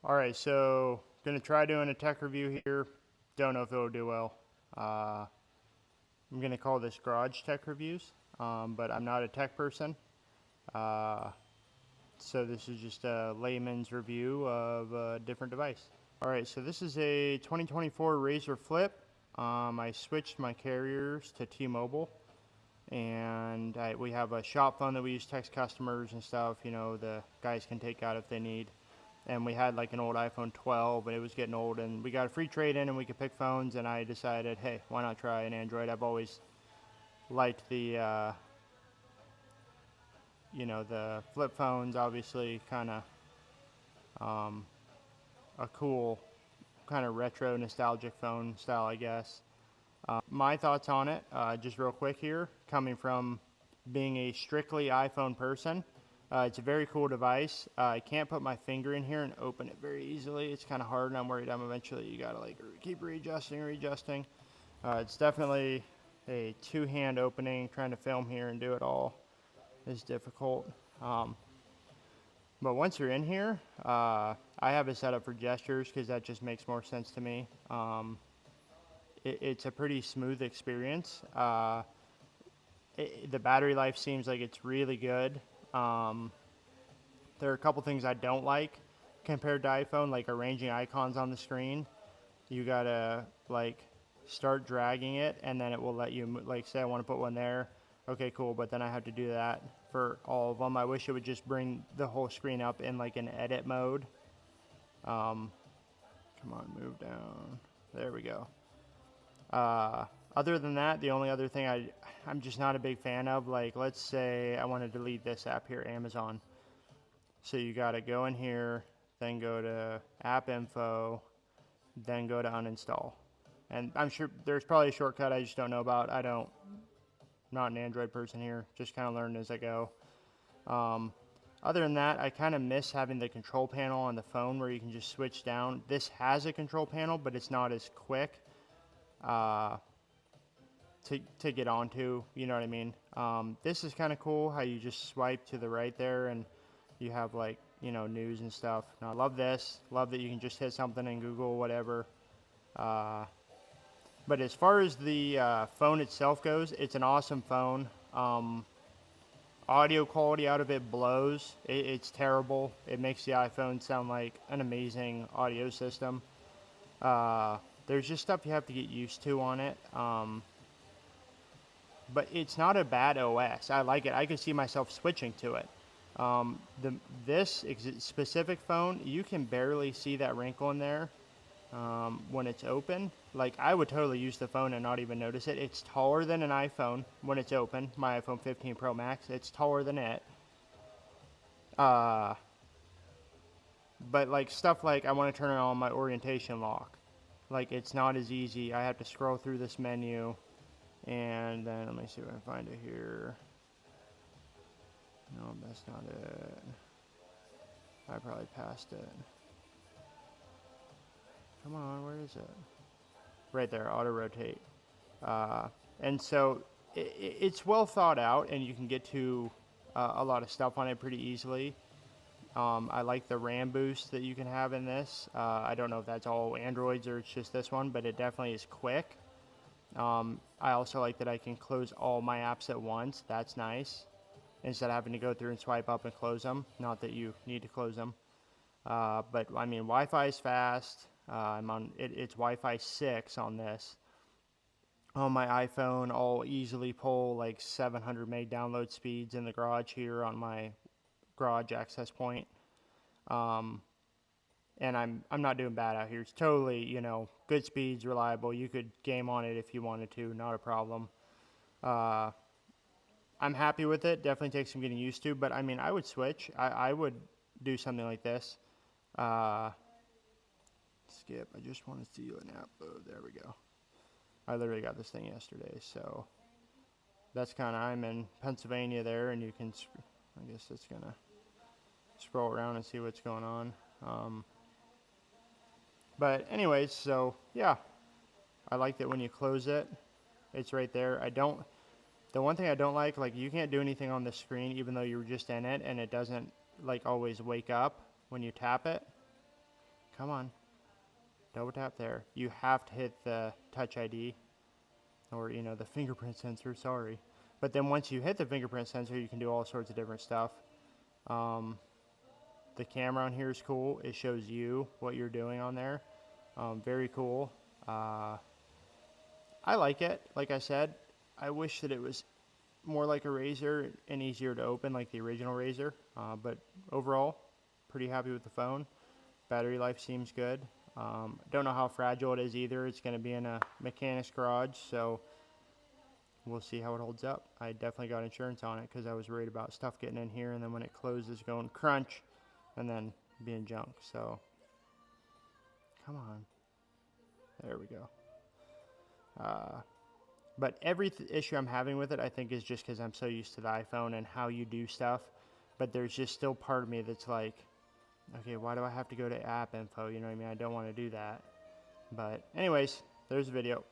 Alright, so gonna try doing a tech review here. Don't know if it'll do well. I'm gonna call this garage tech reviews, but I'm not a tech person. Uh, so this is just a layman's review of a different device. Alright, so this is a 2024 Razer Flip. I switched my carriers to T-Mobile, and we have a shop phone that we use to text customers and stuff. You know, the guys can take out if they need. And we had like an old iPhone 12, and it was getting old, and we got a free trade-in, and we could pick phones, and I decided, hey, why not try an Android? I've always liked the, the flip phones, obviously, kind of a cool, kind of retro, nostalgic phone style, I guess. My thoughts on it, just real quick here, coming from being a strictly iPhone person. It's a very cool device. I can't put my finger in here and open it very easily. It's kind of hard, and I'm worried eventually you gotta like keep readjusting. It's definitely a two-hand opening. Trying to film here and do it all is difficult. But once you're in here, I have it set up for gestures because that just makes more sense to me. It's a pretty smooth experience. The battery life seems like it's really good. There are a couple things I don't like compared to iPhone, like arranging icons on the screen. You gotta like start dragging it, and then it will let you, like, say I want to put one there. Okay, cool, but then I have to do that for all of them. I wish it would just bring the whole screen up in like an edit mode. Come on, move down. There we go. Other than that, the only other thing I'm just not a big fan of, like, let's say I want to delete this app here, Amazon. So you got to go in here, then go to app info, then go to uninstall. And I'm sure there's probably a shortcut I just don't know about. Not an Android person here, just kind of learn as I go. Other than that, I kind of miss having the control panel on the phone where you can just switch down. This has a control panel, but it's not as quick to get onto, you know what I mean? This is kind of cool how you just swipe to the right there and you have like, news and stuff. Now, I love this. Love that you can just hit something in Google, whatever. But as far as the phone itself goes, it's an awesome phone. Audio quality out of it blows. It's terrible. It makes the iPhone sound like an amazing audio system. There's just stuff you have to get used to on it. But it's not a bad OS. I like it. I could see myself switching to it. This specific phone, you can barely see that wrinkle in there when it's open. Like, I would totally use the phone and not even notice it. It's taller than an iPhone when it's open. My iPhone 15 Pro Max, it's taller than it. But like stuff like I want to turn on my orientation lock. Like, it's not as easy. I have to scroll through this menu. And then let me see if I can find it here. No, that's not it. I probably passed it. Come on, where is it? Right there, auto rotate. And so it's well thought out, and you can get to a lot of stuff on it pretty easily. I like the RAM boost that you can have in this. I don't know if that's all Androids or it's just this one, but it definitely is quick. I also like that I can close all my apps at once. That's nice. Instead of having to go through and swipe up and close them. Not that you need to close them. But I mean, Wi-Fi is fast. It's Wi-Fi 6 on this. On my iPhone, I'll easily pull like 700 meg download speeds in the garage here on my garage access point. And I'm not doing bad out here. It's totally, good speeds, reliable. You could game on it if you wanted to, not a problem. I'm happy with it. Definitely takes some getting used to, but I mean, I would switch. I would do something like this. Skip. I just want to see an app load. There we go. I literally got this thing yesterday, so that's kind of, I'm in Pennsylvania there, and you can, I guess it's gonna scroll around and see what's going on. But anyways, so yeah, I like that when you close it, it's right there. The one thing I don't like you can't do anything on the screen even though you were just in it, and it doesn't like always wake up when you tap it. Come on. Double tap there. You have to hit the Touch ID, or, you know, the fingerprint sensor, sorry. But then once you hit the fingerprint sensor, you can do all sorts of different stuff. The camera on here is cool. It shows you what you're doing on there. Very cool. I like it. Like I said, I wish that it was more like a Razer and easier to open like the original Razer. But overall, pretty happy with the phone. Battery life seems good. Don't know how fragile it is either. It's going to be in a mechanic's garage, so we'll see how it holds up. I definitely got insurance on it because I was worried about stuff getting in here, and then when it closes going crunch and then being junk. So come on. There we go. But every issue I'm having with it, I think, is just because I'm so used to the iPhone and how you do stuff. But there's just still part of me that's like, okay, why do I have to go to app info? You know what I mean? I don't want to do that. But anyways, there's the video.